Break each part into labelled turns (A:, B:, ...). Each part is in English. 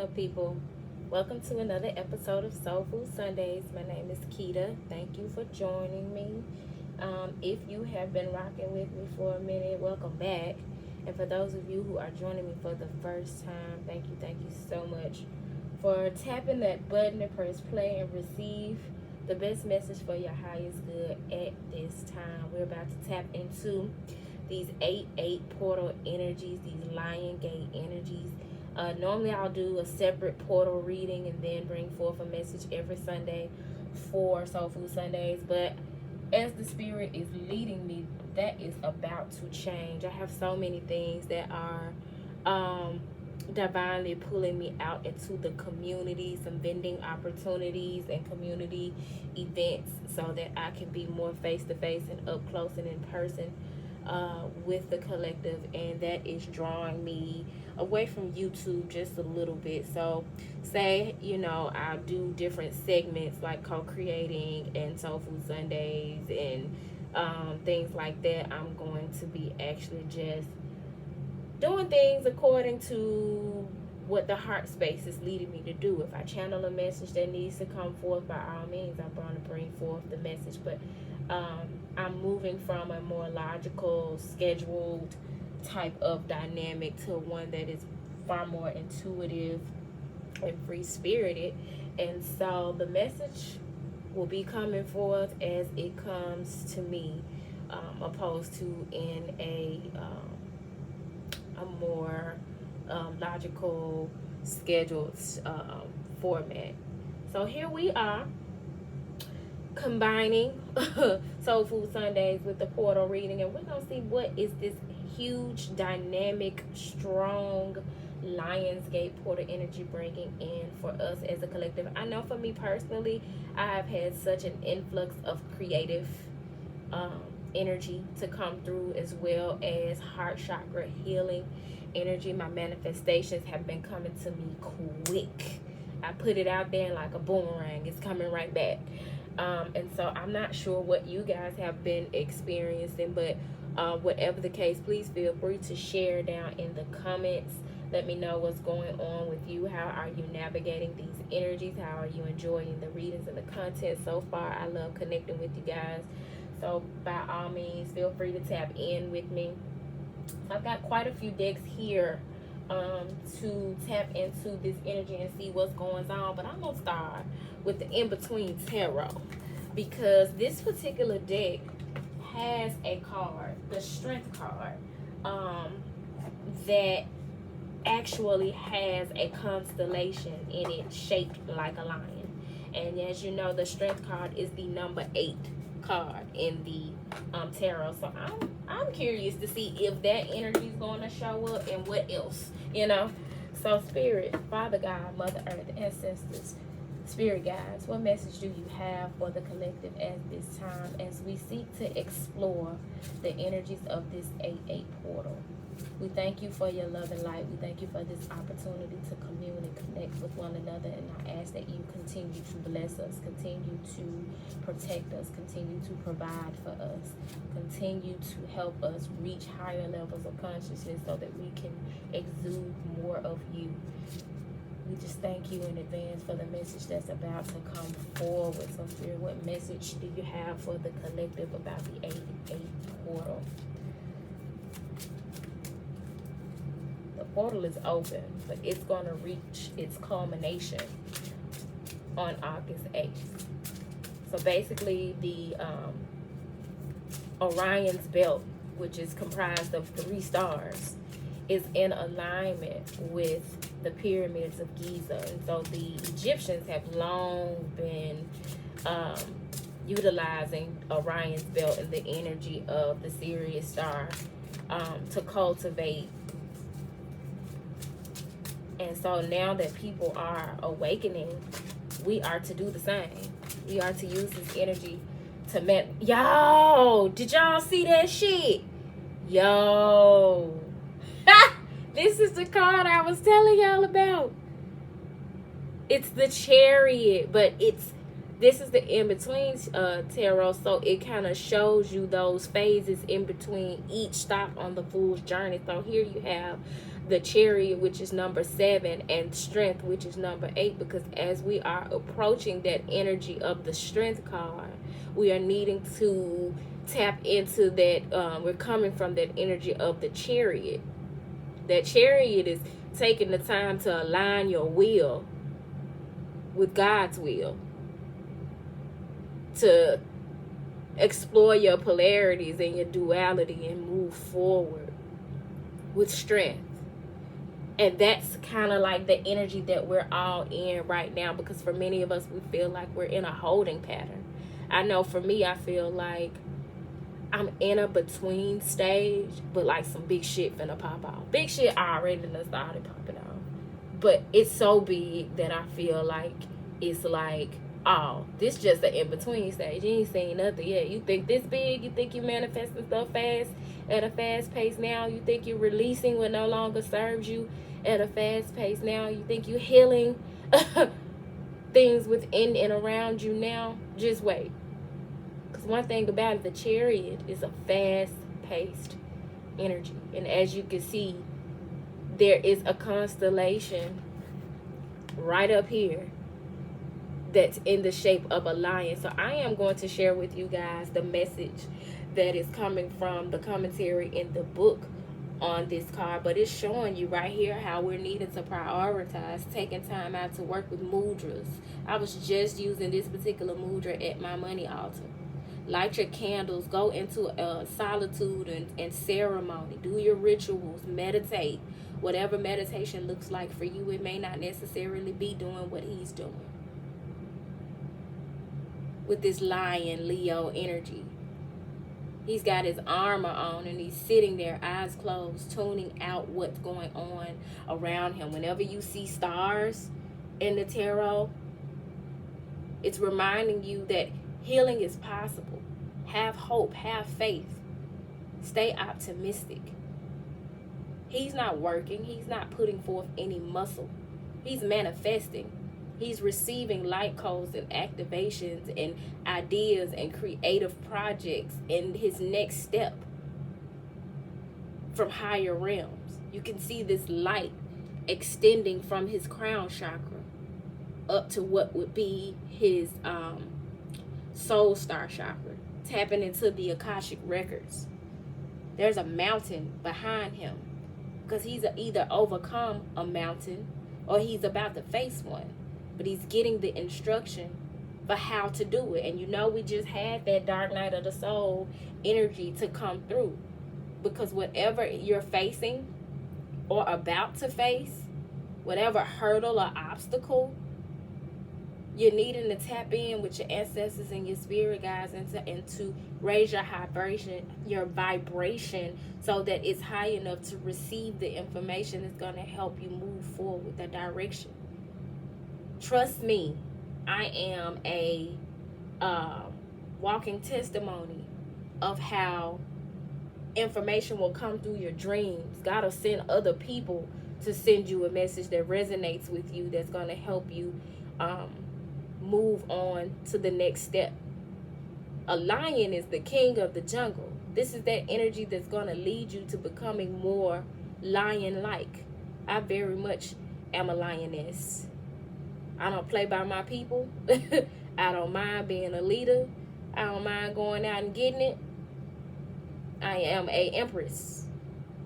A: up, people? Welcome to another episode of Soul Food Sundays. My name is Keita. Thank you for joining me. If you have been rocking with me for a minute, welcome back. And for those of you who are joining me for the first time, thank you so much for tapping that button to press play and receive the best message for your highest good at this time. We're about to tap into these 8-8 portal energies, these Lion Gate energies. Normally I'll do a separate portal reading and then bring forth a message every Sunday for Soul Food Sundays, but as the Spirit is leading me, that is about to change. I have so many things that are divinely pulling me out into the community, some vending opportunities and community events, so that I can be more face to face and up close and in person with the collective, and that is drawing me away from YouTube just a little bit. So say, I'll do different segments like co-creating and Soul Food Sundays and things like that. I'm going to be actually just doing things according to what the heart space is leading me to do. If I channel a message that needs to come forth, by all means, I'm going to bring forth the message. But I'm moving from a more logical, scheduled type of dynamic to one that is far more intuitive and free-spirited. And so the message will be coming forth as it comes to me, opposed to in a more logical, scheduled format. So here we are, combining Soul Food Sundays with the portal reading, and we're gonna see what is this huge, dynamic, strong Lionsgate portal energy bringing in for us as a collective. I know for me personally, I've had such an influx of creative energy to come through, as well as heart chakra healing energy. My manifestations have been coming to me quick. I put it out there like a boomerang, it's coming right back. And so I'm not sure what you guys have been experiencing, but whatever the case, please feel free to share down in the comments. Let me know what's going on with you. How are you navigating these energies? How are you enjoying the readings and the content so far? I love connecting with you guys. So by all means, feel free to tap in with me. I've got quite a few decks here to tap into this energy and see what's going on. But I'm going to start with the In-Between Tarot, because this particular deck has a card, the Strength card, that actually has a constellation in it shaped like a lion. And as you know, the Strength card is the number 8 card in the tarot. So I'm curious to see if that energy is going to show up and what else, So Spirit, Father God, Mother Earth, ancestors, Spirit guides, what message do you have for the collective at this time as we seek to explore the energies of this 8-8 portal? We thank you for your love and light. We thank you for this opportunity to commune and connect with one another. And I ask that you continue to bless us, continue to protect us, continue to provide for us, continue to help us reach higher levels of consciousness so that we can exude more of you. We just thank you in advance for the message that's about to come forward. So, Spirit, what message do you have for the collective about the 8-8 portal? The portal is open, but it's going to reach its culmination on August 8th. So basically, the Orion's belt, which is comprised of 3 stars, is in alignment with the pyramids of Giza. And so the Egyptians have long been utilizing Orion's belt and the energy of the Sirius star to cultivate. And so now that people are awakening, we are to do the same. We are to use this energy to Yo, did y'all see that shit? Yo. This is the card I was telling y'all about. It's the Chariot, but this is the In-Between tarot, so it kind of shows you those phases in between each stop on the Fool's journey. So here you have the chariot, which is number 7, and strength, which is number 8, because as we are approaching that energy of the strength card, we are needing to tap into that. We're coming from that energy of the chariot. That chariot is taking the time to align your will with God's will, to explore your polarities and your duality and move forward with strength. And that's kind of like the energy that we're all in right now, because for many of us, we feel like we're in a holding pattern. I know for me, I feel like I'm in a between stage, but like some big shit finna pop off. Big shit already done started popping off. But it's so big that I feel like it's like, oh, this just an in-between stage. You ain't seen nothing yet. You think this big? You think you manifesting stuff fast at a fast pace now? You think you're releasing what no longer serves you at a fast pace now? You think you're healing things within and around you now? Just wait. Because one thing about it, the chariot is a fast-paced energy. And as you can see, there is a constellation right up here that's in the shape of a lion. So I am going to share with you guys the message that is coming from the commentary in the book on this card. But it's showing you right here how we're needing to prioritize taking time out to work with mudras. I was just using this particular mudra at my money altar. Light your candles, go into solitude and ceremony, do your rituals, meditate. Whatever meditation looks like for you, it may not necessarily be doing what he's doing with this lion Leo energy. He's got his armor on and he's sitting there, eyes closed, tuning out what's going on around him. Whenever you see stars in the tarot, it's reminding you that healing is possible. Have hope, have faith. Stay optimistic. He's not working. He's not putting forth any muscle. He's manifesting. He's receiving light codes and activations and ideas and creative projects in his next step from higher realms. You can see this light extending from his crown chakra up to what would be his soul star chakra, tapping into the Akashic records. There's a mountain behind him because he's either overcome a mountain or he's about to face one, but he's getting the instruction for how to do it. And you know, we just had that dark night of the soul energy to come through, because whatever you're facing or about to face, whatever hurdle or obstacle, you're needing to tap in with your ancestors and your spirit guides and to raise your vibration so that it's high enough to receive the information that's going to help you move forward with that direction. Trust me, I am a walking testimony of how information will come through your dreams. God will send other people to send you a message that resonates with you, that's going to help you move on to the next step. A lion is the king of the jungle. This is that energy that's going to lead you to becoming more lion-like. I very much am a lioness. I don't play by my people. I don't mind being a leader. I don't mind going out and getting it. I am a empress,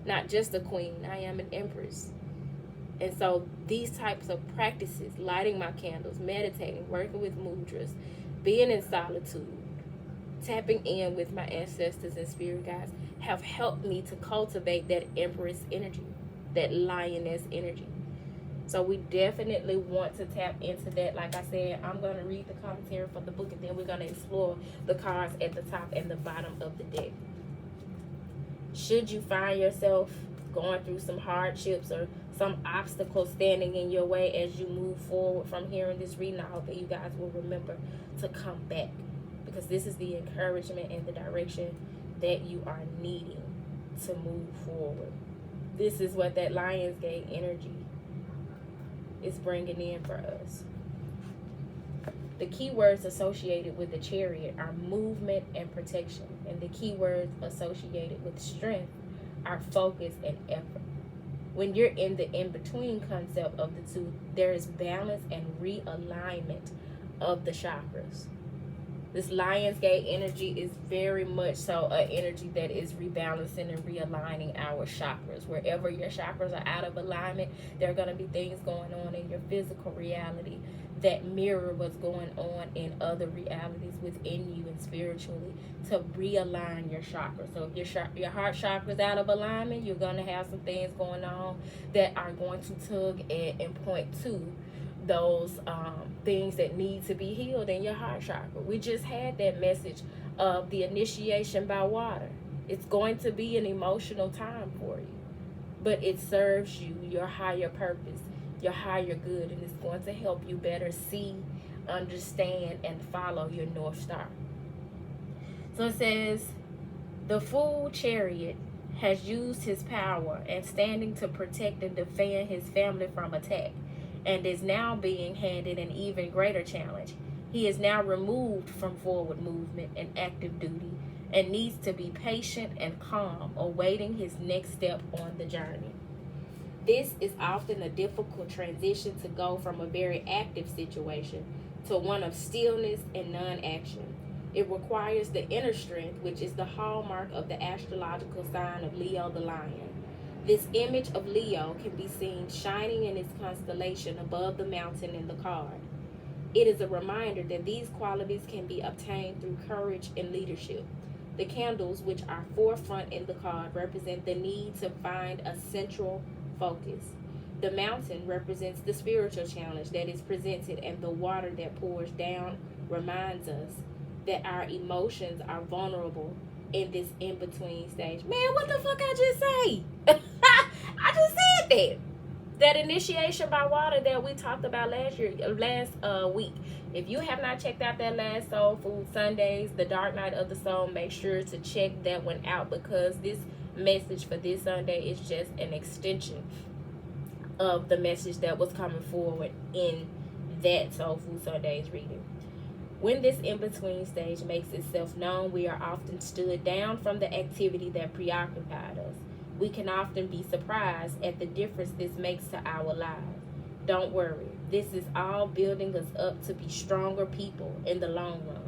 A: not just a queen. I am an empress. And so these types of practices, lighting my candles, meditating, working with mudras, being in solitude, tapping in with my ancestors and spirit guides, have helped me to cultivate that empress energy, that lioness energy. So we definitely want to tap into that. Like I said, I'm going to read the commentary for the book, and then we're going to explore the cards at the top and the bottom of the deck. Should you find yourself going through some hardships or some obstacles standing in your way as you move forward from hearing this reading, I hope that you guys will remember to come back, because this is the encouragement and the direction that you are needing to move forward. This is what that Lionsgate energy is bringing in for us. The keywords associated with the chariot are movement and protection, and the keywords associated with strength are focus and effort. When you're in the in-between concept of the two, there is balance and realignment of the chakras. This Lion's Gate energy is very much so an energy that is rebalancing and realigning our chakras. Wherever your chakras are out of alignment, there are going to be things going on in your physical reality that mirror what's going on in other realities within you and spiritually to realign your chakras. So if your heart chakra is out of alignment, you're going to have some things going on that are going to tug at and point to those things that need to be healed in your heart chakra. We just had that message of the initiation by water. It's going to be an emotional time for you, but it serves you, your higher purpose, your higher good, and it's going to help you better see, understand, and follow your North Star. So it says, the fool chariot has used his power and standing to protect and defend his family from attack, and is now being handed an even greater challenge. He is now removed from forward movement and active duty and needs to be patient and calm, awaiting his next step on the journey. This is often a difficult transition to go from a very active situation to one of stillness and non-action. It requires the inner strength, which is the hallmark of the astrological sign of Leo the Lion. This image of Leo can be seen shining in its constellation above the mountain in the card. It is a reminder that these qualities can be obtained through courage and leadership. The candles, which are forefront in the card, represent the need to find a central focus. The mountain represents the spiritual challenge that is presented, and the water that pours down reminds us that our emotions are vulnerable in this in-between stage. Man, what the fuck I just say? I just said that. That initiation by water that we talked about last week. If you have not checked out that last Soul Food Sundays, the Dark Night of the Soul, make sure to check that one out, because this message for this Sunday is just an extension of the message that was coming forward in that Soul Food Sundays reading. When this in-between stage makes itself known, we are often stood down from the activity that preoccupied us. We can often be surprised at the difference this makes to our lives. Don't worry, this is all building us up to be stronger people in the long run.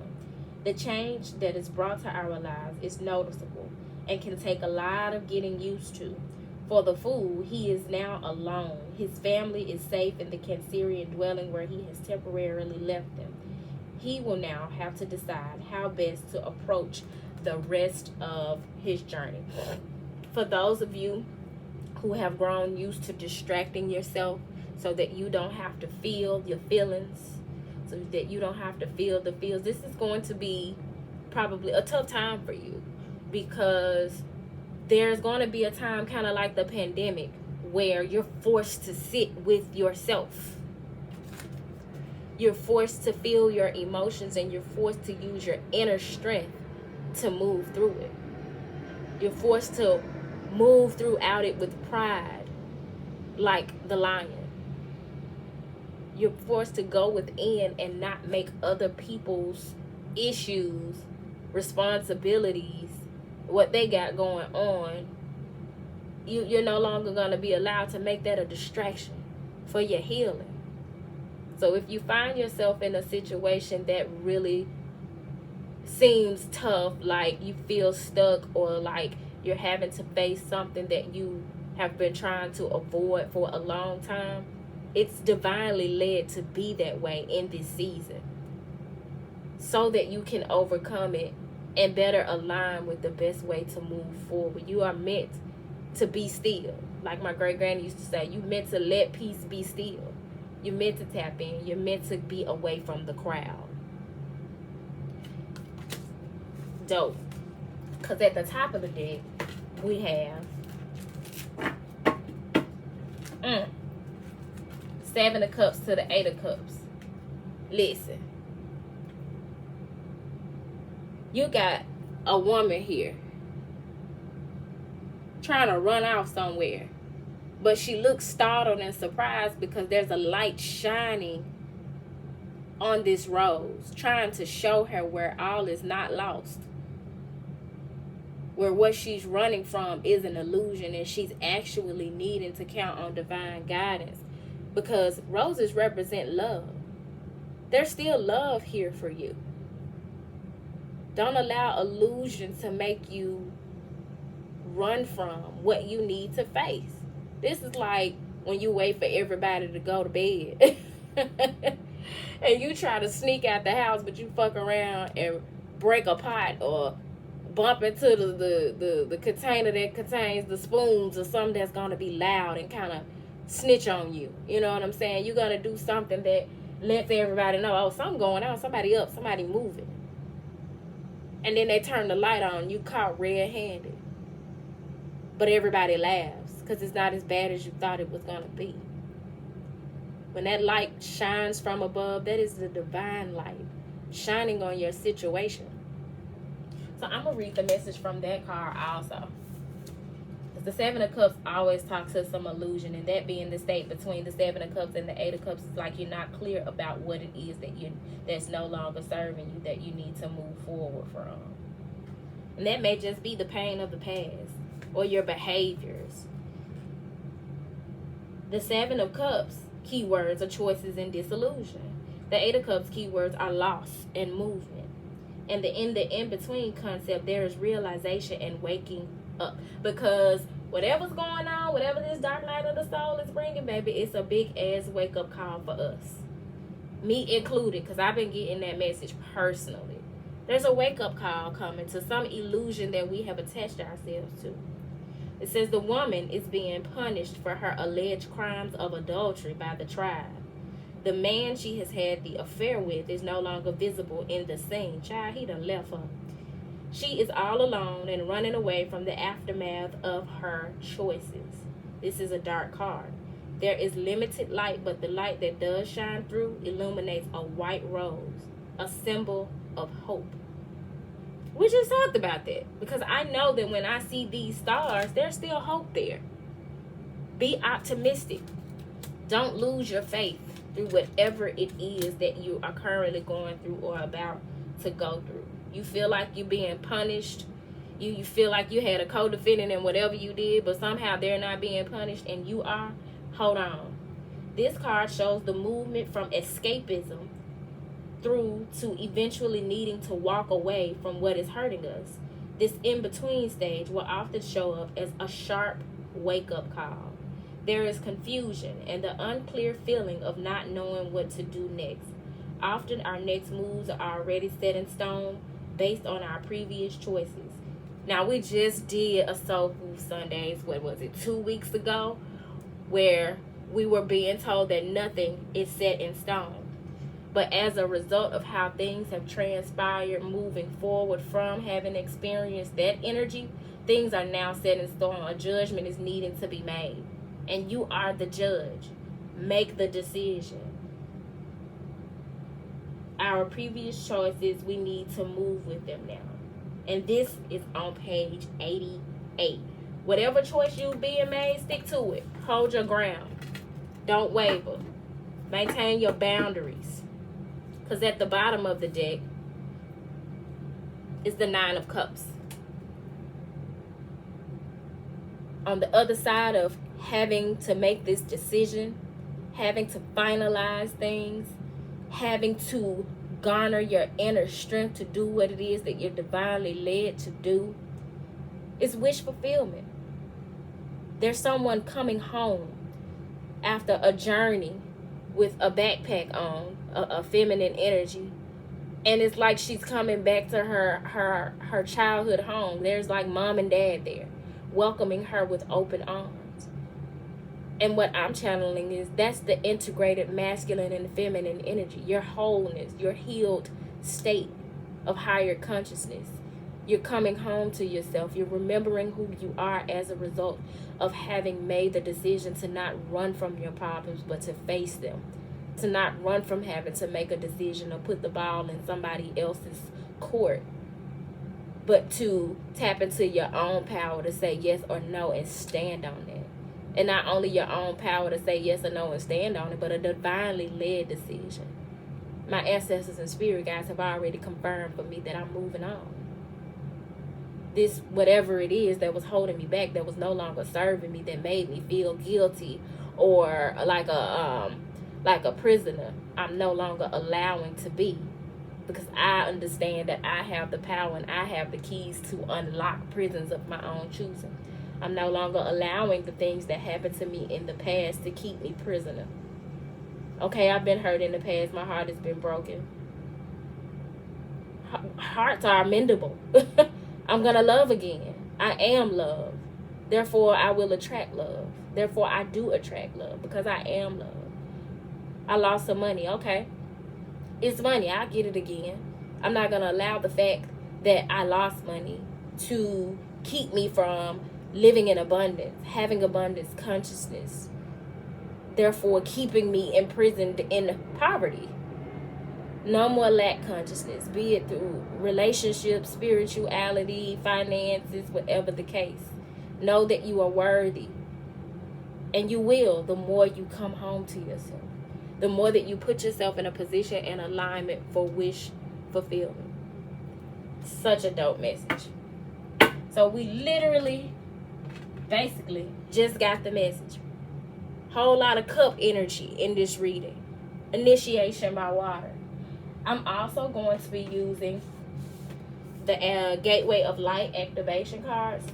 A: The change that is brought to our lives is noticeable and can take a lot of getting used to. For the fool, he is now alone. His family is safe in the Cancerian dwelling where he has temporarily left them. He will now have to decide how best to approach the rest of his journey. For those of you who have grown used to distracting yourself so that you don't have to feel your feelings, so that you don't have to feel the feels, this is going to be probably a tough time for you, because there's going to be a time kind of like the pandemic where you're forced to sit with yourself. You're forced to feel your emotions, and you're forced to use your inner strength to move through it. You're forced to move throughout it with pride, like the lion. You're forced to go within and not make other people's issues, responsibilities, what they got going on. You're no longer going to be allowed to make that a distraction for your healing. So if you find yourself in a situation that really seems tough, like you feel stuck, or like you're having to face something that you have been trying to avoid for a long time, it's divinely led to be that way in this season, so that you can overcome it and better align with the best way to move forward. You are meant to be still. Like my great granny used to say, you meant to let peace be still. You're meant to tap in. You're meant to be away from the crowd. Dope. Because at the top of the deck, we have Seven of Cups to the Eight of Cups. Listen. You got a woman here trying to run off somewhere, but she looks startled and surprised because there's a light shining on this rose, trying to show her where all is not lost. where what she's running from is an illusion and she's actually needing to count on divine guidance, because roses represent love. There's still love here for you. Don't allow illusion to make you run from what you need to face. This is like when you wait for everybody to go to bed and you try to sneak out the house, but you fuck around and break a pot or bump into the container that contains the spoons or something that's going to be loud and kind of snitch on you. You know what I'm saying? You're going to do something that lets everybody know, oh, something going on, somebody up, somebody moving. And then they turn the light on, you caught red-handed. But everybody laughs because it's not as bad as you thought it was going to be. When that light shines from above, that is the divine light shining on your situation. So I'm going to read the message from that card also. The Seven of Cups always talks to some illusion, and that being the state between the Seven of Cups and the Eight of Cups is like you're not clear about what it is that's no longer serving you, that you need to move forward from. And that may just be the pain of the past or your behaviors. The Seven of Cups keywords are choices and disillusion. The Eight of Cups keywords are loss and movement. And in the in-between concept, there is realization and waking up, because whatever's going on, whatever this dark night of the soul is bringing, baby, it's a big ass wake up call for us, me included, because I've been getting that message personally. There's a wake up call coming to some illusion that we have attached ourselves to. It says the woman is being punished for her alleged crimes of adultery by the tribe. The man she has had the affair with is no longer visible in the scene. Child, he done left her. She is all alone and running away from the aftermath of her choices. This is a dark card. There is limited light, but the light that does shine through illuminates a white rose, a symbol of hope. We just talked about that, because I know that when I see these stars, there's still hope there. Be optimistic. Don't lose your faith through whatever it is that you are currently going through or about to go through. You feel like you're being punished. You feel like you had a co-defendant in whatever you did, but somehow they're not being punished and you are. Hold on. This card shows the movement from escapism through to eventually needing to walk away from what is hurting us. This in-between stage will often show up as a sharp wake-up call. There is confusion and the unclear feeling of not knowing what to do next. Often our next moves are already set in stone based on our previous choices. Now, we just did a Soul Food Sundays, 2 weeks ago, where we were being told that nothing is set in stone. But as a result of how things have transpired moving forward from having experienced that energy, things are now set in stone. A judgment is needing to be made. And you are the judge. Make the decision. Our previous choices, we need to move with them now. And this is on page 88. Whatever choice you're being made, stick to it. Hold your ground. Don't waver. Maintain your boundaries. Because at the bottom of the deck is the Nine of Cups. On the other side of having to make this decision, having to finalize things, having to garner your inner strength to do what it is that you're divinely led to do, is wish fulfillment. There's someone coming home after a journey with a backpack on, a feminine energy, and it's like she's coming back to her childhood home. There's like mom and dad there welcoming her with open arms. And what I'm channeling is that's the integrated masculine and feminine energy, your wholeness, your healed state of higher consciousness. You're coming home to yourself. You're remembering who you are as a result of having made the decision to not run from your problems, but to face them. To not run from having to make a decision or put the ball in somebody else's court, but to tap into your own power to say yes or no and stand on it. And not only your own power to say yes or no and stand on it, but a divinely led decision. My ancestors and spirit guides have already confirmed for me that I'm moving on. this whatever it is that was holding me back, that was no longer serving me, that made me feel guilty or like a prisoner, I'm no longer allowing to be, because I understand that I have the power and I have the keys to unlock prisons of my own choosing. I'm no longer allowing the things that happened to me in the past to keep me prisoner. Okay, I've been hurt in the past. My heart has been broken. Hearts are mendable. I'm going to love again. I am love. Therefore, I will attract love. Therefore, I do attract love because I am love. I lost some money. Okay. It's money. I'll get it again. I'm not going to allow the fact that I lost money to keep me from living in abundance, having abundance consciousness, therefore keeping me imprisoned in poverty. No more lack consciousness, be it through relationships, spirituality, finances, whatever the case. Know that you are worthy, and you will, the more you come home to yourself, the more that you put yourself in a position and alignment for wish fulfillment. Such a dope message. So we literally, basically, just got the message. Whole lot of cup energy in this reading. Initiation by water. I'm also going to be using the Gateway of Light activation cards.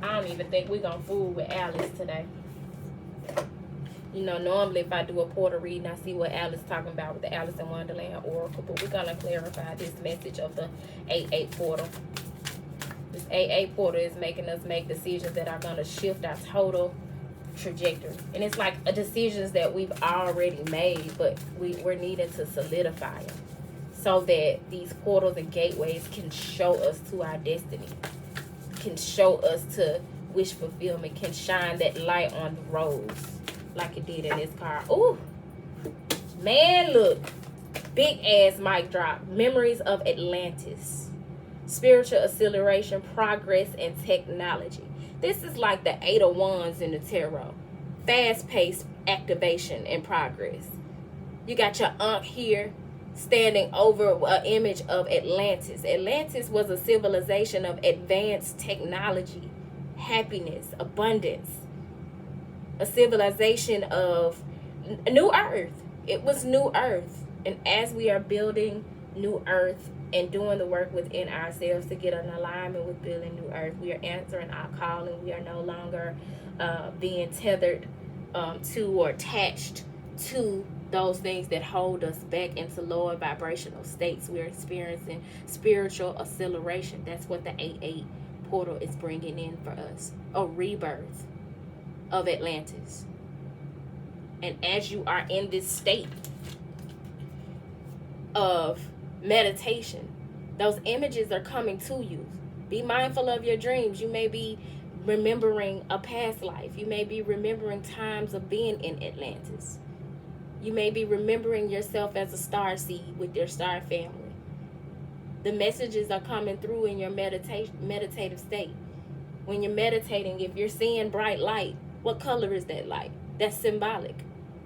A: I don't even think we're going to fool with Alice today. You know, normally if I do a portal reading, I see what Alice is talking about with the Alice in Wonderland Oracle. But we're going to clarify this message of the 8-8 portal. This 8-8 portal is making us make decisions that are going to shift our total trajectory. And it's like decisions that we've already made, but we're needing to solidify them so that these portals and gateways can show us to our destiny, can show us to wish fulfillment, can shine that light on the roads like it did in this card. Ooh, man, look. Big ass mic drop. Memories of Atlantis. Spiritual acceleration, progress, and technology. This is like the 8 of Wands in the tarot. Fast-paced activation and progress. You got your Ankh here standing over an image of Atlantis. Atlantis was a civilization of advanced technology, happiness, abundance. A civilization of New Earth. It was New Earth. And as we are building New Earth and doing the work within ourselves to get an alignment with building New Earth, we are answering our calling. We are no longer being tethered to or attached to those things that hold us back into lower vibrational states. We're experiencing spiritual acceleration. That's what the 8-8 portal is bringing in for us. A rebirth of Atlantis. And as you are in this state of meditation, those images are coming to you. Be mindful of your dreams. You may be remembering a past life. You may be remembering times of being in Atlantis. You may be remembering yourself as a star seed with your star family. The messages are coming through in your meditative state. When you're meditating, if you're seeing bright light, what color is that light? That's symbolic.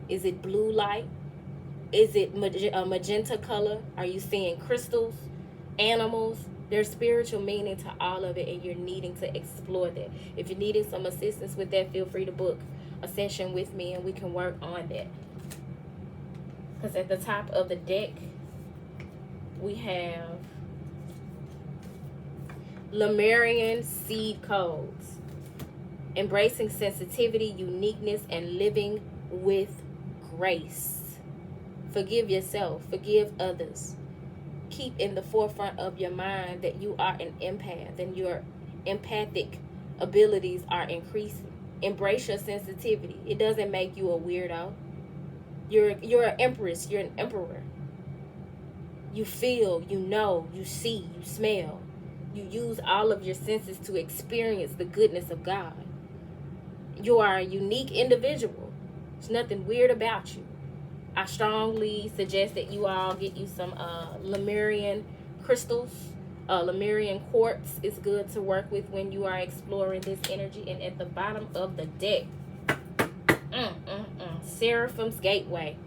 A: Is it blue light? Is it a magenta color? Are you seeing crystals, animals? There's spiritual meaning to all of it, and you're needing to explore that. If you're needing some assistance with that, feel free to book a session with me, and we can work on that. Because at the top of the deck, we have Lemurian seed codes. Embracing sensitivity, uniqueness, and living with grace. Forgive yourself. Forgive others. Keep in the forefront of your mind that you are an empath and your empathic abilities are increasing. Embrace your sensitivity. It doesn't make you a weirdo. You're an empress. You're an emperor. You feel, you know, you see, you smell. You use all of your senses to experience the goodness of God. You are a unique individual. There's nothing weird about you. I strongly suggest that you all get you some Lemurian crystals. Lemurian quartz is good to work with when you are exploring this energy. And at the bottom of the deck, Seraphim's Gateway,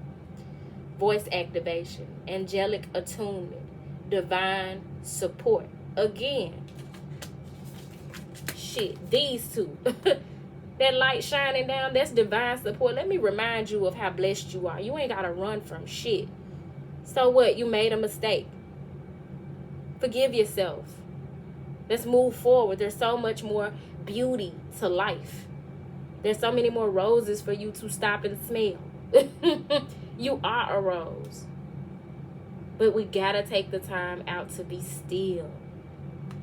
A: voice activation, angelic attunement, divine support. again, shit, these two. That light shining down, that's divine support. Let me remind you of how blessed you are. You ain't got to run from shit. So what? You made a mistake. Forgive yourself. Let's move forward. There's so much more beauty to life. There's so many more roses for you to stop and smell. You are a rose. But we got to take the time out to be still.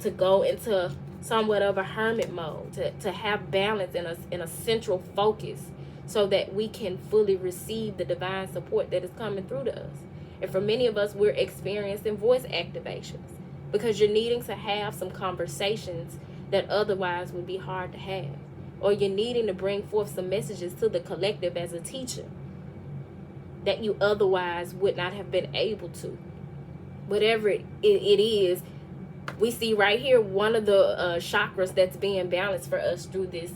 A: To go into somewhat of a hermit mode. To have balance in a central focus. So that we can fully receive the divine support that is coming through to us. And for many of us, we're experiencing voice activations. Because you're needing to have some conversations that otherwise would be hard to have. Or you're needing to bring forth some messages to the collective as a teacher that you otherwise would not have been able to. Whatever it is, we see right here one of the chakras that's being balanced for us through this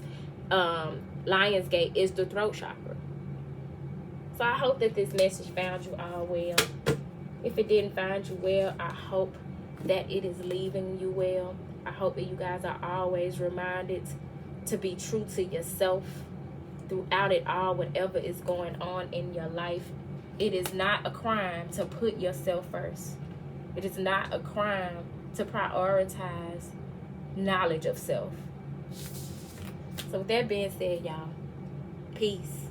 A: Lion's Gate is the throat chakra. So I hope that this message found you all well. If it didn't find you well, I hope that it is leaving you well. I hope that you guys are always reminded to be true to yourself throughout it all, whatever is going on in your life. It is not a crime to put yourself first. It is not a crime to prioritize knowledge of self. So with that being said, y'all, peace.